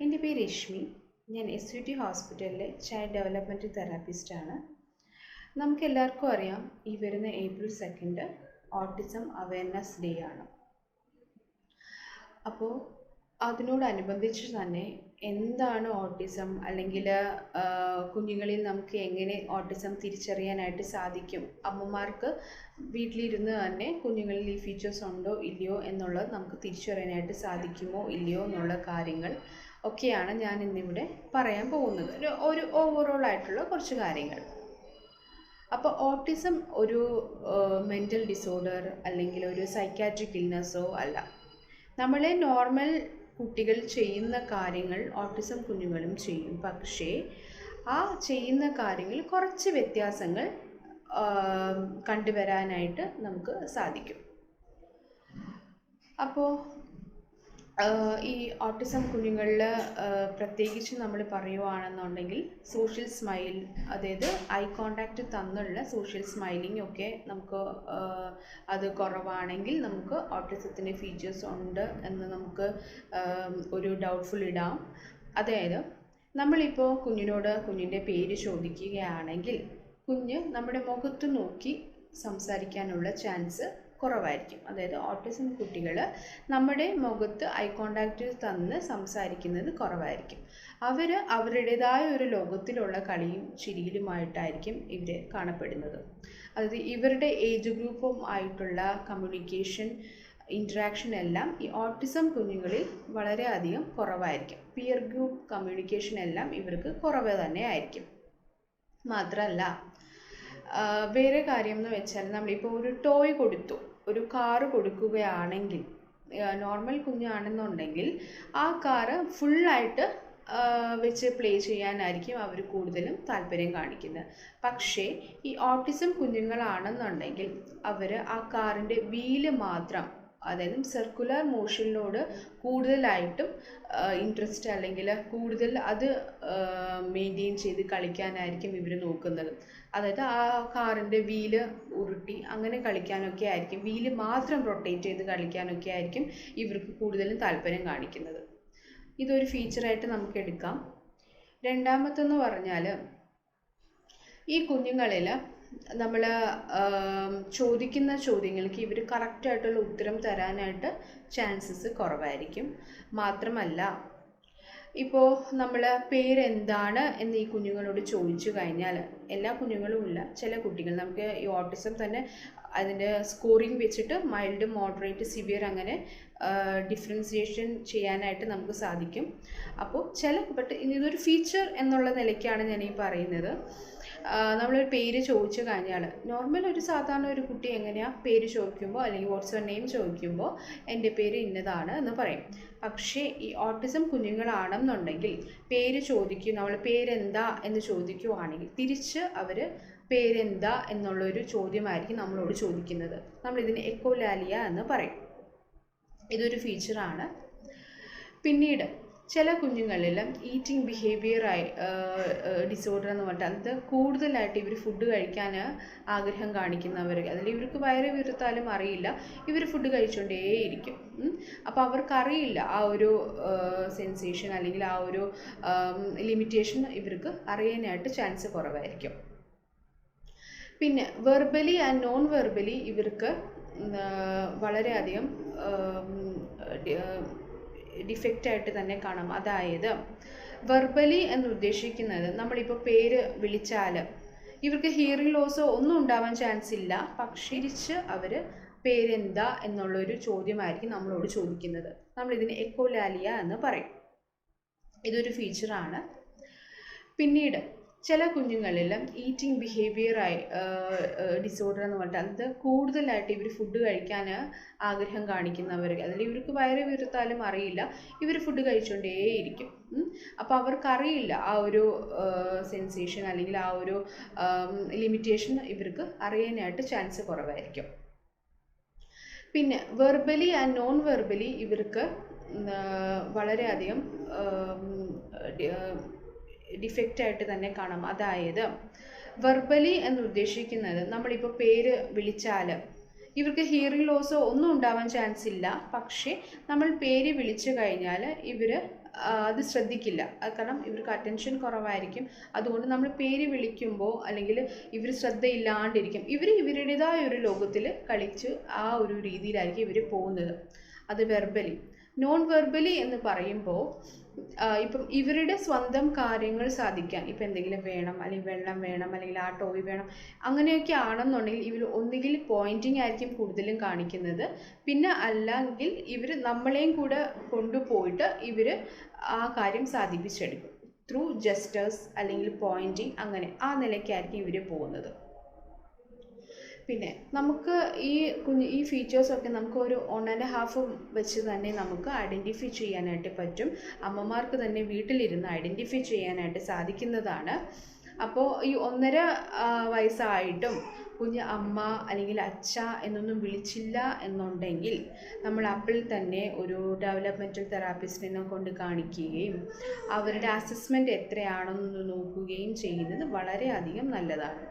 എൻ്റെ പേര് രശ്മി. ഞാൻ SUT ഹോസ്പിറ്റലിലെ ചൈൽഡ് ഡെവലപ്മെൻറ്റ് തെറാപ്പിസ്റ്റാണ്. നമുക്കെല്ലാവർക്കും അറിയാം, ഈ വരുന്ന April 2 ഓട്ടിസം അവയർനെസ് ഡേ ആണ്. അപ്പോൾ അതിനോടനുബന്ധിച്ച് തന്നെ എന്താണ് ഓട്ടിസം, അല്ലെങ്കിൽ കുഞ്ഞുങ്ങളിൽ നമുക്ക് എങ്ങനെ ഓട്ടിസം തിരിച്ചറിയാനായിട്ട് സാധിക്കും, അമ്മമാർക്ക് വീട്ടിലിരുന്ന് തന്നെ കുഞ്ഞുങ്ങളിൽ ഈ ഫീച്ചേഴ്സ് ഉണ്ടോ ഇല്ലയോ എന്നുള്ളത് നമുക്ക് തിരിച്ചറിയാനായിട്ട് സാധിക്കുമോ ഇല്ലയോ എന്നുള്ള കാര്യങ്ങൾ ഒക്കെയാണ് ഞാൻ ഇന്നിവിടെ പറയാൻ പോകുന്നത്. ഒരു ഓവറോൾ ആയിട്ടുള്ള കുറച്ച് കാര്യങ്ങൾ. അപ്പോൾ ഓട്ടിസം ഒരു മെൻ്റൽ ഡിസോർഡർ അല്ലെങ്കിൽ ഒരു സൈക്കാട്രിക് ഇൽനെസ്സോ അല്ല. നമ്മളെ നോർമൽ കുട്ടികൾ ചെയ്യുന്ന കാര്യങ്ങൾ ഓട്ടിസം കുഞ്ഞുങ്ങളും ചെയ്യും. പക്ഷേ ആ ചെയ്യുന്ന കാര്യങ്ങൾ കുറച്ച് വ്യത്യാസങ്ങൾ കണ്ടുവരാനായിട്ട് നമുക്ക് സാധിക്കും. അപ്പോൾ ഈ ഓട്ടിസം കുഞ്ഞുങ്ങളിൽ പ്രത്യേകിച്ച് നമ്മൾ പറയുവാണെന്നുണ്ടെങ്കിൽ സോഷ്യൽ സ്മൈൽ, അതായത് ഐ കോണ്ടാക്റ്റ് തന്നുള്ള സോഷ്യൽ സ്മൈലിംഗ് ഒക്കെ നമുക്ക് അത് കുറവാണെങ്കിൽ നമുക്ക് ഓട്ടിസത്തിൻ്റെ ഫീച്ചേഴ്സ് ഉണ്ട് എന്ന് നമുക്ക് ഒരു ഡൗട്ട്ഫുൾ ഇടാം. അതായത് നമ്മളിപ്പോൾ കുഞ്ഞിൻ്റെ പേര് ചോദിക്കുകയാണെങ്കിൽ കുഞ്ഞ് നമ്മുടെ മുഖത്ത് നോക്കി സംസാരിക്കാനുള്ള ചാൻസ് കുറവായിരിക്കും. അതായത് ഓട്ടിസം കുട്ടികൾ നമ്മുടെ മുഖത്ത് ഐ കോണ്ടാക്റ്റ് തന്ന് സംസാരിക്കുന്നത് കുറവായിരിക്കും. അവർ അവരുടേതായ ഒരു ലോകത്തിലുള്ള കളിയും ചിരിയിലുമായിട്ടായിരിക്കും ഇവർ കാണപ്പെടുന്നത്. അതായത് ഇവരുടെ ഏജ് ഗ്രൂപ്പും ആയിട്ടുള്ള കമ്മ്യൂണിക്കേഷൻ, ഇൻട്രാക്ഷൻ എല്ലാം ഈ ഓട്ടിസം കുഞ്ഞുങ്ങളിൽ വളരെയധികം കുറവായിരിക്കും. പിയർ ഗ്രൂപ്പ് കമ്മ്യൂണിക്കേഷൻ എല്ലാം ഇവർക്ക് കുറവ് തന്നെ ആയിരിക്കും. മാത്രമല്ല, വേറെ കാര്യം എന്ന് വെച്ചാൽ നമ്മളിപ്പോൾ ഒരു ടോയ് കൊടുത്തു, ഒരു കാറ് കൊടുക്കുകയാണെങ്കിൽ, നോർമൽ കുഞ്ഞാണെന്നുണ്ടെങ്കിൽ ആ കാറ് ഫുള്ളായിട്ട് വെച്ച് പ്ലേ ചെയ്യാനായിരിക്കും അവർ കൂടുതലും താല്പര്യം കാണിക്കുന്നത്. പക്ഷേ ഈ ഓട്ടിസം കുഞ്ഞുങ്ങളാണെന്നുണ്ടെങ്കിൽ അവർ ആ കാറിൻ്റെ വീല് മാത്രം, അതായത് സർക്കുലർ മോഷനിനോട് കൂടുതലായിട്ടും ഇൻട്രസ്റ്റ്, അല്ലെങ്കിൽ കൂടുതൽ അത് മെയിൻറ്റെയിൻ ചെയ്ത് കളിക്കാനായിരിക്കും ഇവർ നോക്കുന്നത്. അതായത് ആ കാറിൻ്റെ വീല് ഉരുട്ടി അങ്ങനെ കളിക്കാനൊക്കെ ആയിരിക്കും, വീല് മാത്രം റൊട്ടേറ്റ് ചെയ്ത് കളിക്കാനൊക്കെ ആയിരിക്കും ഇവർക്ക് കൂടുതലും താല്പര്യം കാണിക്കുന്നത്. ഇതൊരു ഫീച്ചറായിട്ട് നമുക്ക് എടുക്കാം. രണ്ടാമത്തെന്ന് പറഞ്ഞാൽ, ഈ കുഞ്ഞുങ്ങളിൽ നമ്മൾ ചോദിക്കുന്ന ചോദ്യങ്ങൾക്ക് ഇവർ കറക്റ്റായിട്ടുള്ള ഉത്തരം തരാനായിട്ട് ചാൻസസ് കുറവായിരിക്കും. മാത്രമല്ല, ഇപ്പോൾ നമ്മൾ പേരെന്താണ് എന്ന് ഈ കുഞ്ഞുങ്ങളോട് ചോദിച്ചു കഴിഞ്ഞാൽ, എല്ലാ കുഞ്ഞുങ്ങളും ഇല്ല, ചില കുട്ടികൾ, നമുക്ക് ഈ ഓട്ടിസം തന്നെ അതിൻ്റെ സ്കോറിങ് വെച്ചിട്ട് മൈൽഡ്, മോഡറേറ്റ്, സിവിയർ അങ്ങനെ ഡിഫറൻസിയേഷൻ ചെയ്യാനായിട്ട് നമുക്ക് സാധിക്കും. അപ്പോൾ ഇതൊരു ഫീച്ചർ എന്നുള്ള നിലയ്ക്കാണ് ഞാൻ ഈ പറയുന്നത്. നമ്മളൊരു പേര് ചോദിച്ചു കഴിഞ്ഞാൽ, നോർമൽ ഒരു സാധാരണ ഒരു കുട്ടി എങ്ങനെയാണ് പേര് ചോദിക്കുമ്പോൾ അല്ലെങ്കിൽ വാട്ട്സ് യുവർ നെയിം ചോദിക്കുമ്പോൾ എൻ്റെ പേര് ഇന്നതാണ് എന്ന് പറയും. പക്ഷേ ഈ ഓട്ടിസം കുഞ്ഞുങ്ങളാണെന്നുണ്ടെങ്കിൽ പേര് ചോദിക്കും, നമ്മൾ പേരെന്താ എന്ന് ചോദിക്കുവാണെങ്കിൽ തിരിച്ച് അവർ പേരെന്താ എന്നുള്ളൊരു ചോദ്യമായിരിക്കും നമ്മളോട് ചോദിക്കുന്നത്. നമ്മളിതിന് എക്കോലാലിയ എന്ന് പറയും. ഇതൊരു ഫീച്ചറാണ്. പിന്നീട് ചില കുഞ്ഞുങ്ങളിൽ ഈറ്റിംഗ് ബിഹേവിയർ ഡിസോർഡർ എന്ന് പറഞ്ഞിട്ട്, അത് കൂടുതലായിട്ട് ഇവർ ഫുഡ് കഴിക്കാൻ ആഗ്രഹം കാണിക്കുന്നവർ, അതിൽ ഇവർക്ക് വയറ് വീർത്താലും അറിയില്ല, ഇവർ ഫുഡ് കഴിച്ചുകൊണ്ടേയിരിക്കും. അപ്പോൾ അവർക്കറിയില്ല ആ ഒരു സെൻസേഷൻ അല്ലെങ്കിൽ ആ ഒരു ലിമിറ്റേഷൻ ഇവർക്ക് അറിയാനായിട്ട് ചാൻസ് കുറവായിരിക്കും. പിന്നെ വെർബലി ആൻഡ് നോൺ വെർബലി ഇവർക്ക് വളരെയധികം ഡിഫക്റ്റായിട്ട് തന്നെ കാണാം. അതായത് വെർബലി എന്ന് ഉദ്ദേശിക്കുന്നത്, നമ്മളിപ്പോൾ പേര് വിളിച്ചാൽ ഇവർക്ക് ഹിയറിംഗ് ലോസോ ഒന്നും ഉണ്ടാവാൻ ചാൻസ് ഇല്ല, പക്ഷേ തിരിച്ച് അവർ പേരെന്താ എന്നുള്ളൊരു ചോദ്യമായിരിക്കും നമ്മളോട് ചോദിക്കുന്നത്. നമ്മളിതിന് എക്കോലാലിയ എന്ന് പറയും. ഇതൊരു ഫീച്ചറാണ്. പിന്നീട് ചില കുഞ്ഞുങ്ങളിൽ ഈറ്റിംഗ് ബിഹേവിയർ ഡിസോർഡർ എന്ന് പറഞ്ഞിട്ട്, അത് കൂടുതലായിട്ട് ഇവർ ഫുഡ് കഴിക്കാൻ ആഗ്രഹം കാണിക്കുന്നവർ, അതിൽ ഇവർക്ക് വയറ് വീർത്താലും അറിയില്ല, ഇവർ ഫുഡ് കഴിച്ചുകൊണ്ടേയിരിക്കും. അപ്പോൾ അവർക്കറിയില്ല ആ ഒരു സെൻസേഷൻ അല്ലെങ്കിൽ ആ ഒരു ലിമിറ്റേഷൻ ഇവർക്ക് അറിയാനായിട്ട് ചാൻസ് കുറവായിരിക്കും. പിന്നെ വെർബലി ആൻഡ് നോൺ വെർബലി ഇവർക്ക് വളരെയധികം ഡിഫക്റ്റായിട്ട് തന്നെ കാണാം. അതായത് വെർബലി എന്ന് ഉദ്ദേശിക്കുന്നത്, നമ്മളിപ്പോൾ പേര് വിളിച്ചാൽ ഇവർക്ക് ഹിയറിംഗ് ലോസോ ഒന്നും ഉണ്ടാവാൻ ചാൻസ് ഇല്ല. പക്ഷേ നമ്മൾ പേര് വിളിച്ചു കഴിഞ്ഞാൽ ഇവർ അത് ശ്രദ്ധിക്കില്ല. കാരണം ഇവർക്ക് അറ്റൻഷൻ കുറവായിരിക്കും. അതുകൊണ്ട് നമ്മൾ പേര് വിളിക്കുമ്പോൾ അല്ലെങ്കിൽ ഇവർ ശ്രദ്ധയില്ലാണ്ടിരിക്കും. ഇവർ ഇവരുടേതായ ഒരു ലോകത്തിൽ കളിച്ച് ആ ഒരു രീതിയിലായിരിക്കും ഇവർ പോകുന്നത്. അത് വെർബലി. നോൺ വെർബലി എന്ന് പറയുമ്പോൾ ഇപ്പം ഇവരുടെ സ്വന്തം കാര്യങ്ങൾ സാധിക്കാൻ, ഇപ്പം എന്തെങ്കിലും വേണം, അല്ലെങ്കിൽ വെള്ളം വേണം, അല്ലെങ്കിൽ ആ ടോയ് വേണം, അങ്ങനെയൊക്കെ ആണെന്നുണ്ടെങ്കിൽ ഇവർ ഒന്നുകിൽ പോയിൻറ്റിങ് ആയിരിക്കും കൂടുതലും കാണിക്കുന്നത്. പിന്നെ അല്ലെങ്കിൽ ഇവർ നമ്മളെയും കൂടെ കൊണ്ടുപോയിട്ട് ഇവർ ആ കാര്യം സാധിപ്പിച്ചെടുക്കും. ത്രൂ ജസ്റ്റേഴ്സ് അല്ലെങ്കിൽ പോയിൻറ്റിങ്, അങ്ങനെ ആ നിലയ്ക്കായിരിക്കും ഇവർ പോകുന്നത്. പിന്നെ നമുക്ക് ഈ ഫീച്ചേഴ്സൊക്കെ നമുക്ക് ഒരു 1.5 വെച്ച് തന്നെ നമുക്ക് ഐഡൻറ്റിഫൈ ചെയ്യാനായിട്ട് പറ്റും. അമ്മമാർക്ക് തന്നെ വീട്ടിലിരുന്ന് ഐഡൻറ്റിഫൈ ചെയ്യാനായിട്ട് സാധിക്കുന്നതാണ്. അപ്പോൾ ഈ 1.5 വയസ്സായിട്ടും കുഞ്ഞ് അമ്മ അല്ലെങ്കിൽ അച്ഛ എന്നൊന്നും വിളിച്ചില്ല എന്നുണ്ടെങ്കിൽ നമ്മൾ അപ്പോൾ തന്നെ ഒരു ഡെവലപ്മെൻറ്റൽ തെറാപ്പിസ്റ്റിനെ കൊണ്ട് കാണിക്കുകയും അവരുടെ അസസ്മെൻറ്റ് എത്രയാണെന്ന് നോക്കുകയും ചെയ്യുന്നത് വളരെയധികം നല്ലതാണ്.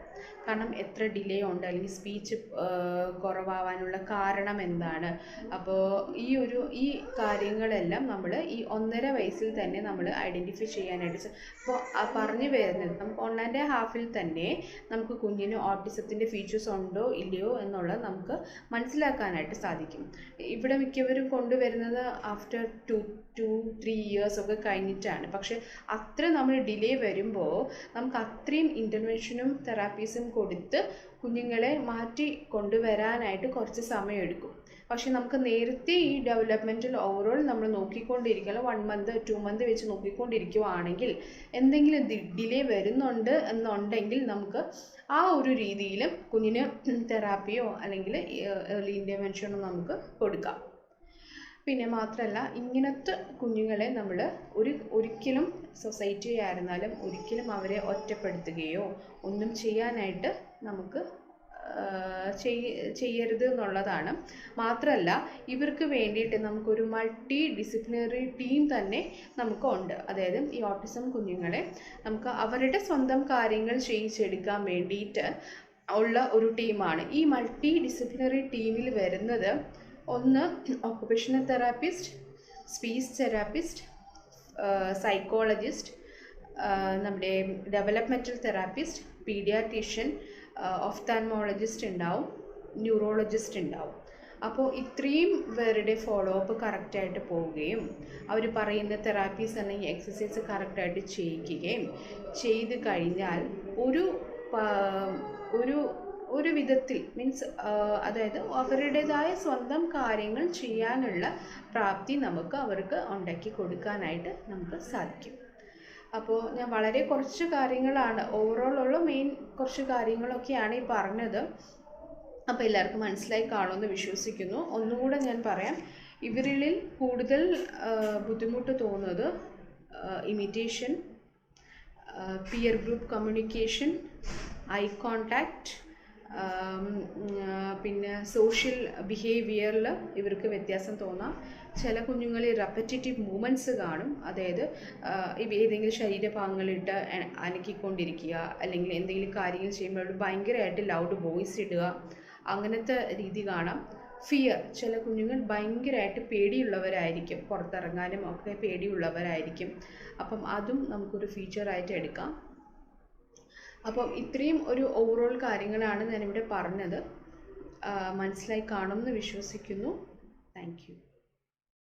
കാരണം എത്ര ഡിലേ ഉണ്ട്, അല്ലെങ്കിൽ സ്പീച്ച് കുറവാവാനുള്ള കാരണം എന്താണ്, അപ്പോൾ ഈ കാര്യങ്ങളെല്ലാം നമ്മൾ ഈ 1.5 വയസ്സിൽ തന്നെ നമ്മൾ ഐഡൻറ്റിഫൈ ചെയ്യാനായിട്ട് അപ്പോൾ പറഞ്ഞു വരുന്നത് നമുക്ക് 1.5 തന്നെ നമുക്ക് കുഞ്ഞിന് ഓട്ടിസത്തിൻ്റെ ഫീച്ചേഴ്സ് ഉണ്ടോ ഇല്ലയോ എന്നുള്ളത് നമുക്ക് മനസ്സിലാക്കാനായിട്ട് സാധിക്കും. ഇവിടെ മിക്കവരും കൊണ്ടുവരുന്നത് ആഫ്റ്റർ 2-3 ഇയേഴ്സ് ഒക്കെ കഴിഞ്ഞിട്ടാണ്. പക്ഷെ അത്ര നമ്മൾ ഡിലേ വരുമ്പോൾ നമുക്ക് അത്രയും ഇൻ്റർവെൻഷനും തെറാപ്പീസും കൊടുത്ത് കുഞ്ഞുങ്ങളെ മാറ്റി കൊണ്ടുവരാനായിട്ട് കുറച്ച് സമയമെടുക്കും. പക്ഷെ നമുക്ക് നേരത്തെ ഈ ഡെവലപ്മെൻറ്റൽ ഓവറോൾ നമ്മൾ നോക്കിക്കൊണ്ടിരിക്കണം. 1 മന്ത് 2 മന്ത് വെച്ച് നോക്കിക്കൊണ്ടിരിക്കുകയാണെങ്കിൽ എന്തെങ്കിലും ഡിലേ വരുന്നുണ്ട് എന്നുണ്ടെങ്കിൽ നമുക്ക് ആ ഒരു രീതിയിൽ കുഞ്ഞിന് തെറാപ്പിയോ അല്ലെങ്കിൽ ഏർലി ഇൻ്റർവെൻഷനോ നമുക്ക് കൊടുക്കാം. പിന്നെ മാത്രമല്ല, ഇങ്ങനത്തെ കുഞ്ഞുങ്ങളെ നമ്മൾ ഒരിക്കലും സൊസൈറ്റി ആയിരുന്നാലും ഒരിക്കലും അവരെ ഒറ്റപ്പെടുത്തുകയോ ഒന്നും ചെയ്യാനായിട്ട് നമുക്ക് ചെയ്യരുത് എന്നുള്ളതാണ്. മാത്രമല്ല, ഇവർക്ക് വേണ്ടിയിട്ട് നമുക്കൊരു മൾട്ടി ഡിസിപ്ലിനറി ടീം തന്നെ നമുക്കുണ്ട്. അതായത് ഈ ഓട്ടിസം കുഞ്ഞുങ്ങളെ നമുക്ക് അവരുടെ സ്വന്തം കാര്യങ്ങൾ ചെയ്യിച്ചെടുക്കാൻ വേണ്ടിയിട്ട് ഉള്ള ഒരു ടീമാണ്. ഈ മൾട്ടി ഡിസിപ്ലിനറി ടീമിൽ വരുന്നത് ഒന്ന് occupational therapist, speech therapist, psychologist, നമ്മുടെ ഡെവലപ്മെൻറ്റൽ തെറാപ്പിസ്റ്റ്, പീഡിയാട്രീഷ്യൻ, ഒഫ്താൽമോളജിസ്റ്റ് ഉണ്ടാവും, ന്യൂറോളജിസ്റ്റ് ഉണ്ടാവും. അപ്പോൾ ഇത്രയും പേരുടെ ഫോളോ അപ്പ് കറക്റ്റായിട്ട് പോവുകയും അവർ പറയുന്ന തെറാപ്പീസ് അല്ലെങ്കിൽ എക്സസൈസ് കറക്റ്റായിട്ട് ചെയ്യിക്കുകയും ചെയ്ത് കഴിഞ്ഞാൽ ഒരു വിധത്തിൽ മീൻസ് അതായത് അവരുടേതായ സ്വന്തം കാര്യങ്ങൾ ചെയ്യാനുള്ള പ്രാപ്തി അവർക്ക് ഉണ്ടാക്കി കൊടുക്കാനായിട്ട് നമുക്ക് സാധിക്കും. അപ്പോൾ ഞാൻ വളരെ കുറച്ച് കാര്യങ്ങളാണ് ഓവറോളുള്ള മെയിൻ കുറച്ച് കാര്യങ്ങളൊക്കെയാണ് ഈ പറഞ്ഞത്. അപ്പോൾ എല്ലാവർക്കും മനസ്സിലായി കാണുമെന്ന് വിശ്വസിക്കുന്നു. ഒന്നുകൂടെ ഞാൻ പറയാം, ഇവരിൽ കൂടുതൽ ബുദ്ധിമുട്ട് തോന്നുന്നത് imitation, peer group communication, eye contact, പിന്നെ സോഷ്യൽ ബിഹേവിയറിൽ ഇവർക്ക് വ്യത്യാസം തോന്നാം. ചില കുഞ്ഞുങ്ങളിൽ റെപ്പറ്റേറ്റീവ് മൂവ്മെൻറ്റ്സ് കാണും. അതായത് ഏതെങ്കിലും ശരീരഭാഗങ്ങളിട്ട് അനക്കിക്കൊണ്ടിരിക്കുക, അല്ലെങ്കിൽ എന്തെങ്കിലും കാര്യങ്ങൾ ചെയ്യുമ്പോൾ ഭയങ്കരമായിട്ട് ലൗഡ് വോയിസ് ഇടുക, അങ്ങനത്തെ രീതി കാണാം. ഫിയർ, ചില കുഞ്ഞുങ്ങൾ ഭയങ്കരമായിട്ട് പേടിയുള്ളവരായിരിക്കും, പുറത്തിറങ്ങാനും ഒക്കെ പേടിയുള്ളവരായിരിക്കും. അപ്പം അതും നമുക്കൊരു ഫീച്ചറായിട്ട് എടുക്കാം. അപ്പം ഇത്രയും ഒരു ഓവറോൾ കാര്യങ്ങളാണ് ഞാനിവിടെ പറഞ്ഞത്. മനസ്സിലായി കാണുമെന്ന് വിശ്വസിക്കുന്നു. Thank you.